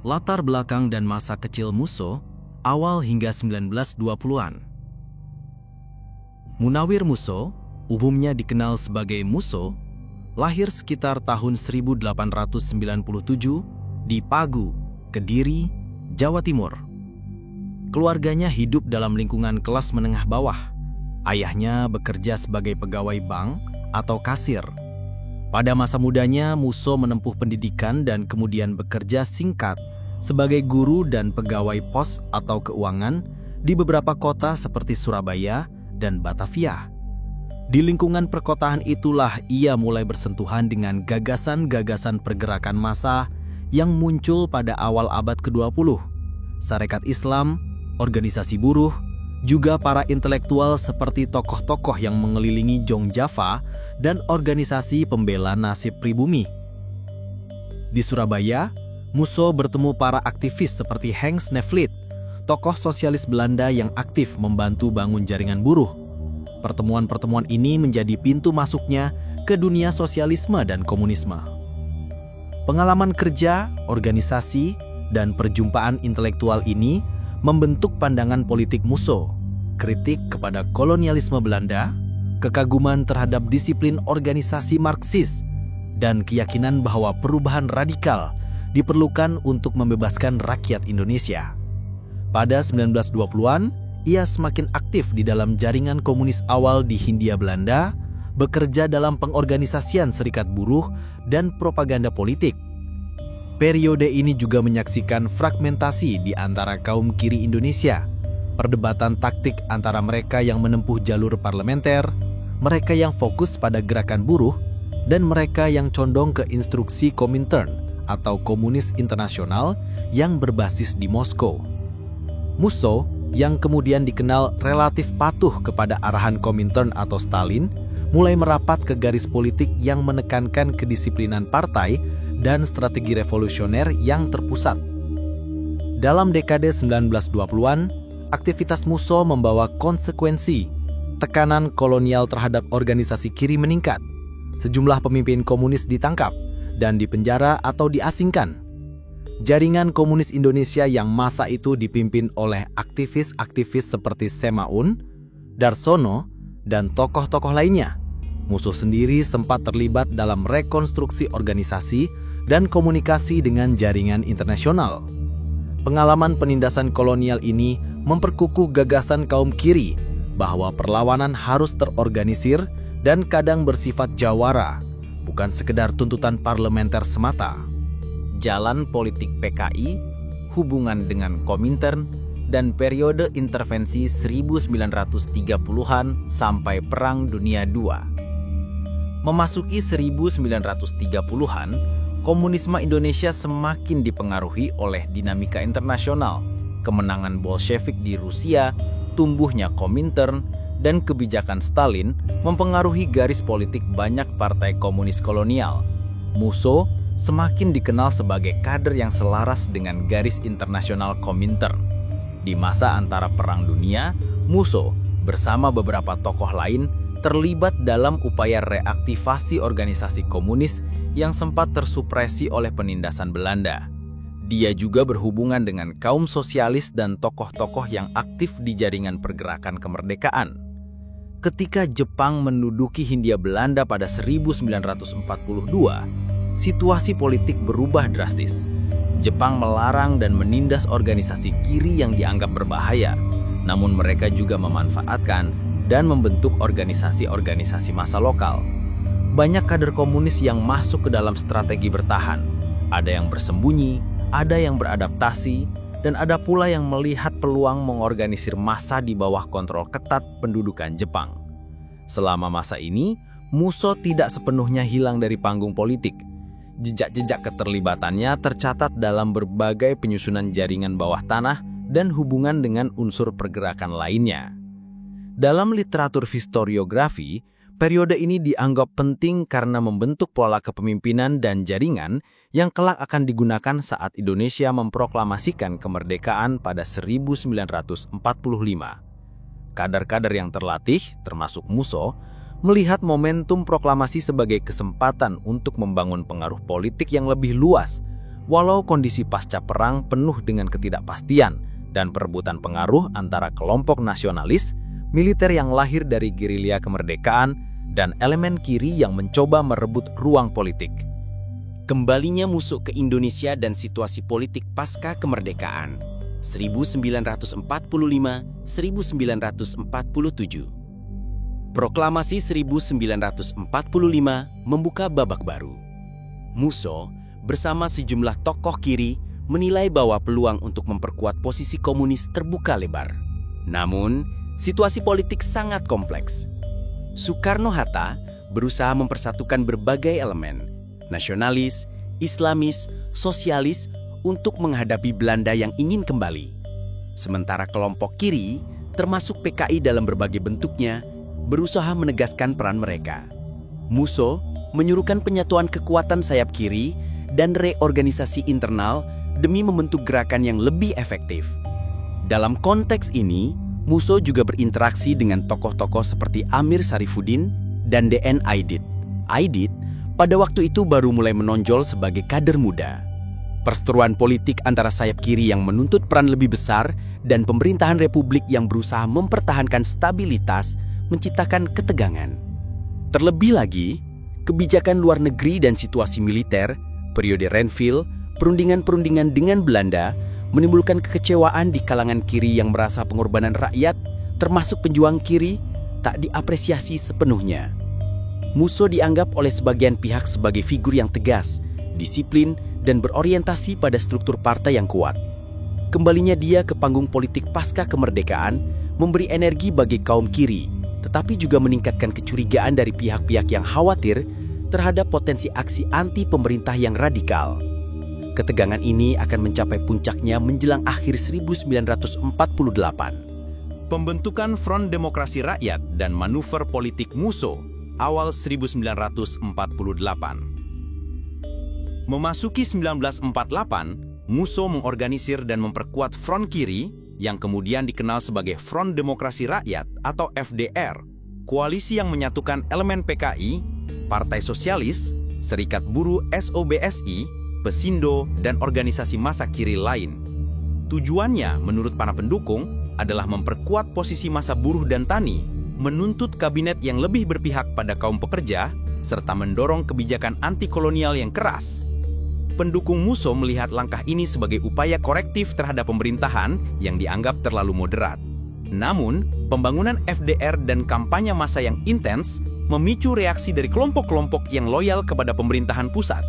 Latar belakang dan masa kecil Musso, awal hingga 1920-an. Munawir Musso, umumnya dikenal sebagai Musso, lahir sekitar tahun 1897 di Pagu, Kediri, Jawa Timur. Keluarganya hidup dalam lingkungan kelas menengah bawah. Ayahnya bekerja sebagai pegawai bank atau kasir. Pada masa mudanya, Musso menempuh pendidikan dan kemudian bekerja singkat sebagai guru dan pegawai pos atau keuangan di beberapa kota seperti Surabaya dan Batavia. Di lingkungan perkotaan itulah ia mulai bersentuhan dengan gagasan-gagasan pergerakan massa yang muncul pada awal abad ke-20. Sarekat Islam, organisasi buruh, juga para intelektual seperti tokoh-tokoh yang mengelilingi Jong Java dan organisasi pembela nasib pribumi. Di Surabaya, Musso bertemu para aktivis seperti Henk Snevely, tokoh sosialis Belanda yang aktif membantu bangun jaringan buruh. Pertemuan-pertemuan ini menjadi pintu masuknya ke dunia sosialisme dan komunisme. Pengalaman kerja, organisasi, dan perjumpaan intelektual ini membentuk pandangan politik Musso, kritik kepada kolonialisme Belanda, kekaguman terhadap disiplin organisasi Marxis, dan keyakinan bahwa perubahan radikal diperlukan untuk membebaskan rakyat Indonesia. Pada 1920-an, ia semakin aktif di dalam jaringan komunis awal di Hindia Belanda, bekerja dalam pengorganisasian serikat buruh dan propaganda politik. Periode ini juga menyaksikan fragmentasi di antara kaum kiri Indonesia, perdebatan taktik antara mereka yang menempuh jalur parlementer, mereka yang fokus pada gerakan buruh, dan mereka yang condong ke instruksi Komintern atau Komunis Internasional yang berbasis di Moskow. Musso, yang kemudian dikenal relatif patuh kepada arahan Komintern atau Stalin, mulai merapat ke garis politik yang menekankan kedisiplinan partai dan strategi revolusioner yang terpusat. Dalam dekade 1920-an, aktivitas Musso membawa konsekuensi. Tekanan kolonial terhadap organisasi kiri meningkat. Sejumlah pemimpin komunis ditangkap dan dipenjara atau diasingkan. Jaringan komunis Indonesia yang masa itu dipimpin oleh aktivis-aktivis seperti Semaun, Darsono, dan tokoh-tokoh lainnya. Musso sendiri sempat terlibat dalam rekonstruksi organisasi dan komunikasi dengan jaringan internasional. Pengalaman penindasan kolonial ini memperkukuh gagasan kaum kiri bahwa perlawanan harus terorganisir dan kadang bersifat jawara, bukan sekedar tuntutan parlementer semata. Jalan politik PKI, hubungan dengan Komintern, dan periode intervensi 1930-an sampai Perang Dunia II. Memasuki 1930-an, komunisme Indonesia semakin dipengaruhi oleh dinamika internasional, kemenangan Bolshevik di Rusia, tumbuhnya Komintern, dan kebijakan Stalin mempengaruhi garis politik banyak partai komunis kolonial. Musso semakin dikenal sebagai kader yang selaras dengan garis internasional Komintern. Di masa antara Perang Dunia, Musso bersama beberapa tokoh lain terlibat dalam upaya reaktivasi organisasi komunis yang sempat tersupresi oleh penindasan Belanda. Dia juga berhubungan dengan kaum sosialis dan tokoh-tokoh yang aktif di jaringan pergerakan kemerdekaan. Ketika Jepang menduduki Hindia Belanda pada 1942, situasi politik berubah drastis. Jepang melarang dan menindas organisasi kiri yang dianggap berbahaya, namun mereka juga memanfaatkan dan membentuk organisasi-organisasi massa lokal. Banyak kader komunis yang masuk ke dalam strategi bertahan. Ada yang bersembunyi, ada yang beradaptasi, dan ada pula yang melihat peluang mengorganisir massa di bawah kontrol ketat pendudukan Jepang. Selama masa ini, Musso tidak sepenuhnya hilang dari panggung politik. Jejak-jejak keterlibatannya tercatat dalam berbagai penyusunan jaringan bawah tanah dan hubungan dengan unsur pergerakan lainnya. Dalam literatur historiografi, periode ini dianggap penting karena membentuk pola kepemimpinan dan jaringan yang kelak akan digunakan saat Indonesia memproklamasikan kemerdekaan pada 1945. Kader-kader yang terlatih, termasuk Musso, melihat momentum proklamasi sebagai kesempatan untuk membangun pengaruh politik yang lebih luas, walau kondisi pasca perang penuh dengan ketidakpastian dan perebutan pengaruh antara kelompok nasionalis, militer yang lahir dari gerilya kemerdekaan, dan elemen kiri yang mencoba merebut ruang politik. Kembalinya Musso ke Indonesia dan situasi politik pasca kemerdekaan 1945-1947. Proklamasi 1945 membuka babak baru. Musso bersama sejumlah tokoh kiri menilai bahwa peluang untuk memperkuat posisi komunis terbuka lebar. Namun, situasi politik sangat kompleks. Soekarno-Hatta berusaha mempersatukan berbagai elemen, nasionalis, Islamis, sosialis, untuk menghadapi Belanda yang ingin kembali. Sementara kelompok kiri, termasuk PKI dalam berbagai bentuknya, berusaha menegaskan peran mereka. Musso menyuruhkan penyatuan kekuatan sayap kiri dan reorganisasi internal demi membentuk gerakan yang lebih efektif. Dalam konteks ini, Musso juga berinteraksi dengan tokoh-tokoh seperti Amir Syarifuddin dan DN Aidit. Aidit pada waktu itu baru mulai menonjol sebagai kader muda. Perseteruan politik antara sayap kiri yang menuntut peran lebih besar dan pemerintahan republik yang berusaha mempertahankan stabilitas menciptakan ketegangan. Terlebih lagi, kebijakan luar negeri dan situasi militer, periode Renville, perundingan-perundingan dengan Belanda, menimbulkan kekecewaan di kalangan kiri yang merasa pengorbanan rakyat, termasuk penjuang kiri, tak diapresiasi sepenuhnya. Musso dianggap oleh sebagian pihak sebagai figur yang tegas, disiplin, dan berorientasi pada struktur partai yang kuat. Kembalinya dia ke panggung politik pasca kemerdekaan memberi energi bagi kaum kiri, tetapi juga meningkatkan kecurigaan dari pihak-pihak yang khawatir terhadap potensi aksi anti pemerintah yang radikal. Ketegangan ini akan mencapai puncaknya menjelang akhir 1948. Pembentukan Front Demokrasi Rakyat dan manuver politik Musso awal 1948. Memasuki 1948, Musso mengorganisir dan memperkuat Front Kiri yang kemudian dikenal sebagai Front Demokrasi Rakyat atau FDR, koalisi yang menyatukan elemen PKI, Partai Sosialis, Serikat Buruh SOBSI, Pesindo, dan organisasi massa kiri lain. Tujuannya, menurut para pendukung, adalah memperkuat posisi massa buruh dan tani, menuntut kabinet yang lebih berpihak pada kaum pekerja, serta mendorong kebijakan anti-kolonial yang keras. Pendukung Musso melihat langkah ini sebagai upaya korektif terhadap pemerintahan yang dianggap terlalu moderat. Namun, pembangunan FDR dan kampanye massa yang intens memicu reaksi dari kelompok-kelompok yang loyal kepada pemerintahan pusat.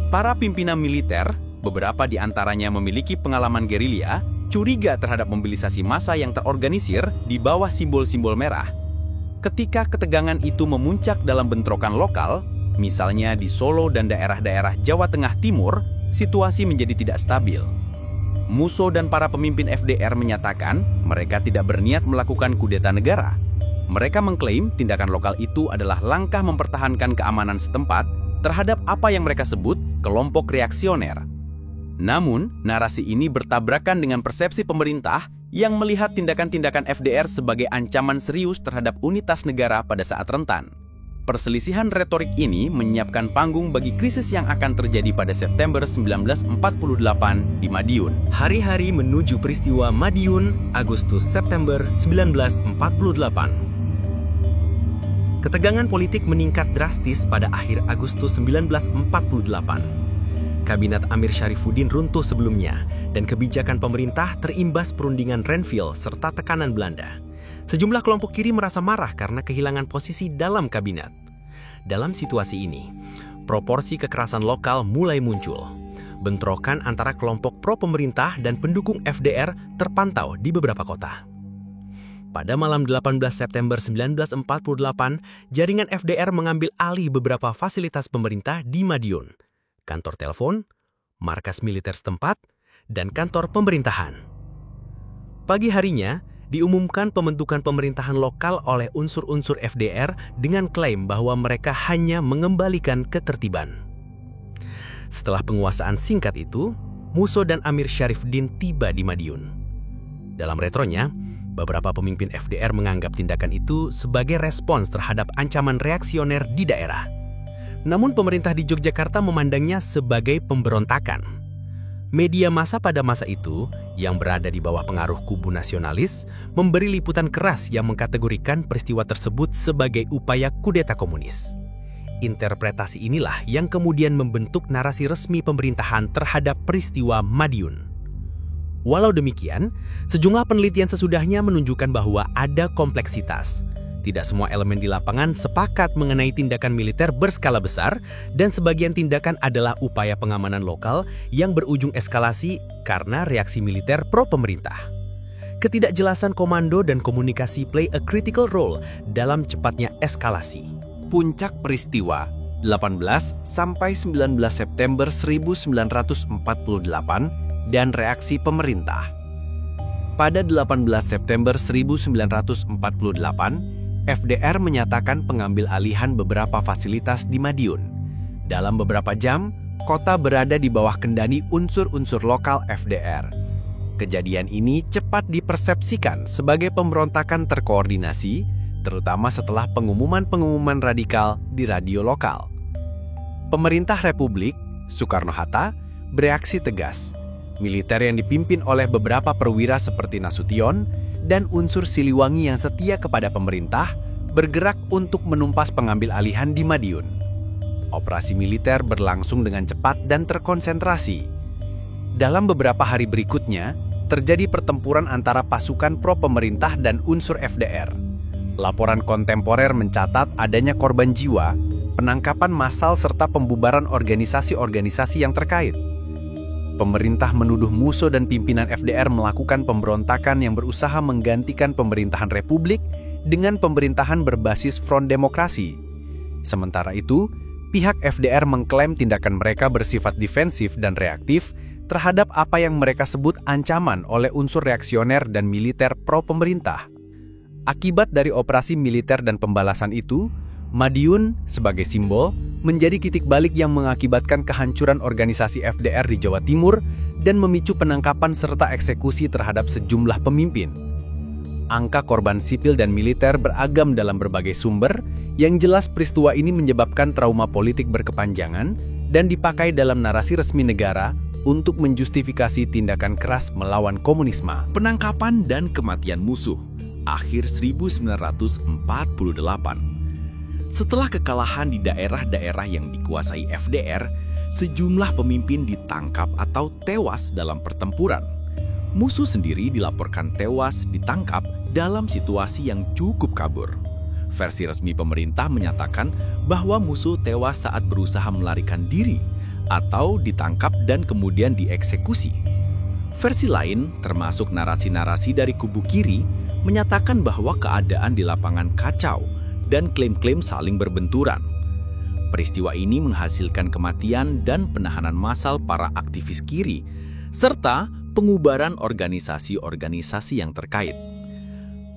Para pimpinan militer, beberapa di antaranya memiliki pengalaman gerilya, curiga terhadap mobilisasi massa yang terorganisir di bawah simbol-simbol merah. Ketika ketegangan itu memuncak dalam bentrokan lokal, misalnya di Solo dan daerah-daerah Jawa Tengah Timur, situasi menjadi tidak stabil. Musso dan para pemimpin FDR menyatakan mereka tidak berniat melakukan kudeta negara. Mereka mengklaim tindakan lokal itu adalah langkah mempertahankan keamanan setempat terhadap apa yang mereka sebut kelompok reaksioner. Namun, narasi ini bertabrakan dengan persepsi pemerintah yang melihat tindakan-tindakan FDR sebagai ancaman serius terhadap unitas negara pada saat rentan. Perselisihan retorik ini menyiapkan panggung bagi krisis yang akan terjadi pada September 1948 di Madiun. Hari-hari menuju peristiwa Madiun, Agustus-September 1948. Ketegangan politik meningkat drastis pada akhir Agustus 1948. Kabinet Amir Syarifuddin runtuh sebelumnya, dan kebijakan pemerintah terimbas perundingan Renville serta tekanan Belanda. Sejumlah kelompok kiri merasa marah karena kehilangan posisi dalam kabinet. Dalam situasi ini, proporsi kekerasan lokal mulai muncul. Bentrokan antara kelompok pro-pemerintah dan pendukung FDR terpantau di beberapa kota. Pada malam 18 September 1948, jaringan FDR mengambil alih beberapa fasilitas pemerintah di Madiun, kantor telepon, markas militer setempat, dan kantor pemerintahan. Pagi harinya, diumumkan pembentukan pemerintahan lokal oleh unsur-unsur FDR dengan klaim bahwa mereka hanya mengembalikan ketertiban. Setelah penguasaan singkat itu, Musso dan Amir Syarifuddin tiba di Madiun. Dalam retronya, beberapa pemimpin FDR menganggap tindakan itu sebagai respons terhadap ancaman reaksioner di daerah. Namun pemerintah di Yogyakarta memandangnya sebagai pemberontakan. Media massa pada masa itu, yang berada di bawah pengaruh kubu nasionalis, memberi liputan keras yang mengkategorikan peristiwa tersebut sebagai upaya kudeta komunis. Interpretasi inilah yang kemudian membentuk narasi resmi pemerintahan terhadap peristiwa Madiun. Walau demikian, sejumlah penelitian sesudahnya menunjukkan bahwa ada kompleksitas. Tidak semua elemen di lapangan sepakat mengenai tindakan militer berskala besar, dan sebagian tindakan adalah upaya pengamanan lokal yang berujung eskalasi karena reaksi militer pro-pemerintah. Ketidakjelasan komando dan komunikasi play a critical role dalam cepatnya eskalasi. Puncak peristiwa 18 sampai 19 September 1948 dan reaksi pemerintah. Pada 18 September 1948, FDR menyatakan pengambil alihan beberapa fasilitas di Madiun. Dalam beberapa jam, kota berada di bawah kendali unsur-unsur lokal FDR. Kejadian ini cepat dipersepsikan sebagai pemberontakan terkoordinasi, terutama setelah pengumuman-pengumuman radikal di radio lokal. Pemerintah Republik, Soekarno-Hatta, bereaksi tegas. Militer yang dipimpin oleh beberapa perwira seperti Nasution dan unsur Siliwangi yang setia kepada pemerintah bergerak untuk menumpas pengambil alihan di Madiun. Operasi militer berlangsung dengan cepat dan terkonsentrasi. Dalam beberapa hari berikutnya, terjadi pertempuran antara pasukan pro-pemerintah dan unsur FDR. Laporan kontemporer mencatat adanya korban jiwa, penangkapan massal serta pembubaran organisasi-organisasi yang terkait. Pemerintah menuduh Musso dan pimpinan FDR melakukan pemberontakan yang berusaha menggantikan pemerintahan Republik dengan pemerintahan berbasis Front Demokrasi. Sementara itu, pihak FDR mengklaim tindakan mereka bersifat defensif dan reaktif terhadap apa yang mereka sebut ancaman oleh unsur reaksioner dan militer pro-pemerintah. Akibat dari operasi militer dan pembalasan itu, Madiun sebagai simbol menjadi titik balik yang mengakibatkan kehancuran organisasi FDR di Jawa Timur dan memicu penangkapan serta eksekusi terhadap sejumlah pemimpin. Angka korban sipil dan militer beragam dalam berbagai sumber, yang jelas peristiwa ini menyebabkan trauma politik berkepanjangan dan dipakai dalam narasi resmi negara untuk menjustifikasi tindakan keras melawan komunisme. Penangkapan dan kematian Musso, akhir 1948. Setelah kekalahan di daerah-daerah yang dikuasai FDR, sejumlah pemimpin ditangkap atau tewas dalam pertempuran. Musso sendiri dilaporkan tewas ditangkap dalam situasi yang cukup kabur. Versi resmi pemerintah menyatakan bahwa Musso tewas saat berusaha melarikan diri atau ditangkap dan kemudian dieksekusi. Versi lain, termasuk narasi-narasi dari kubu kiri, menyatakan bahwa keadaan di lapangan kacau dan klaim-klaim saling berbenturan. Peristiwa ini menghasilkan kematian dan penahanan massal para aktivis kiri, serta pengubaran organisasi-organisasi yang terkait.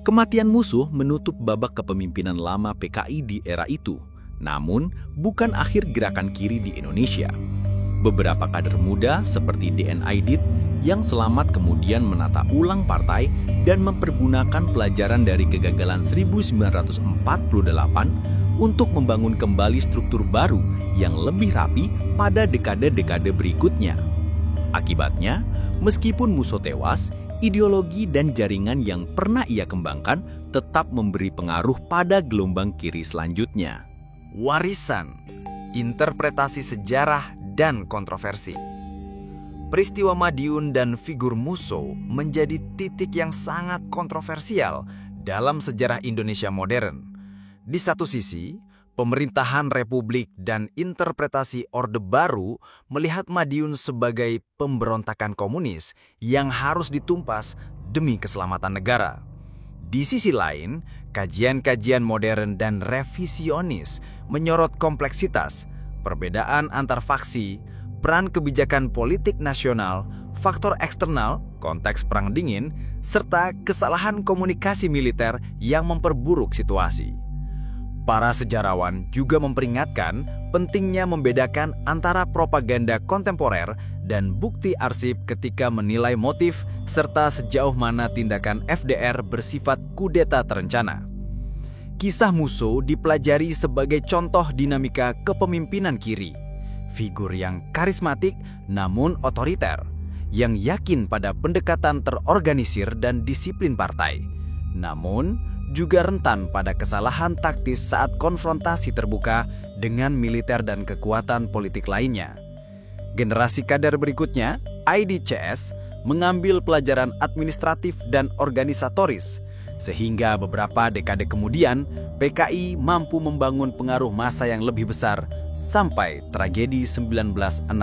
Kematian Musso menutup babak kepemimpinan lama PKI di era itu, namun bukan akhir gerakan kiri di Indonesia. Beberapa kader muda seperti DN Aidit yang selamat kemudian menata ulang partai dan mempergunakan pelajaran dari kegagalan 1948 untuk membangun kembali struktur baru yang lebih rapi pada dekade-dekade berikutnya. Akibatnya, meskipun Musso tewas, ideologi dan jaringan yang pernah ia kembangkan tetap memberi pengaruh pada gelombang kiri selanjutnya. Warisan, interpretasi sejarah, dan kontroversi. Peristiwa Madiun dan figur Musso menjadi titik yang sangat kontroversial dalam sejarah Indonesia modern. Di satu sisi, pemerintahan Republik dan interpretasi Orde Baru melihat Madiun sebagai pemberontakan komunis yang harus ditumpas demi keselamatan negara. Di sisi lain, kajian-kajian modern dan revisionis menyorot kompleksitas, perbedaan antar faksi, peran kebijakan politik nasional, faktor eksternal, konteks Perang Dingin, serta kesalahan komunikasi militer yang memperburuk situasi. Para sejarawan juga memperingatkan pentingnya membedakan antara propaganda kontemporer dan bukti arsip ketika menilai motif serta sejauh mana tindakan FDR bersifat kudeta terencana. Kisah Musso dipelajari sebagai contoh dinamika kepemimpinan kiri. Figur yang karismatik namun otoriter, yang yakin pada pendekatan terorganisir dan disiplin partai, namun juga rentan pada kesalahan taktis saat konfrontasi terbuka dengan militer dan kekuatan politik lainnya. Generasi kader berikutnya, IDCS, mengambil pelajaran administratif dan organisatoris, sehingga beberapa dekade kemudian PKI mampu membangun pengaruh massa yang lebih besar sampai tragedi 1965.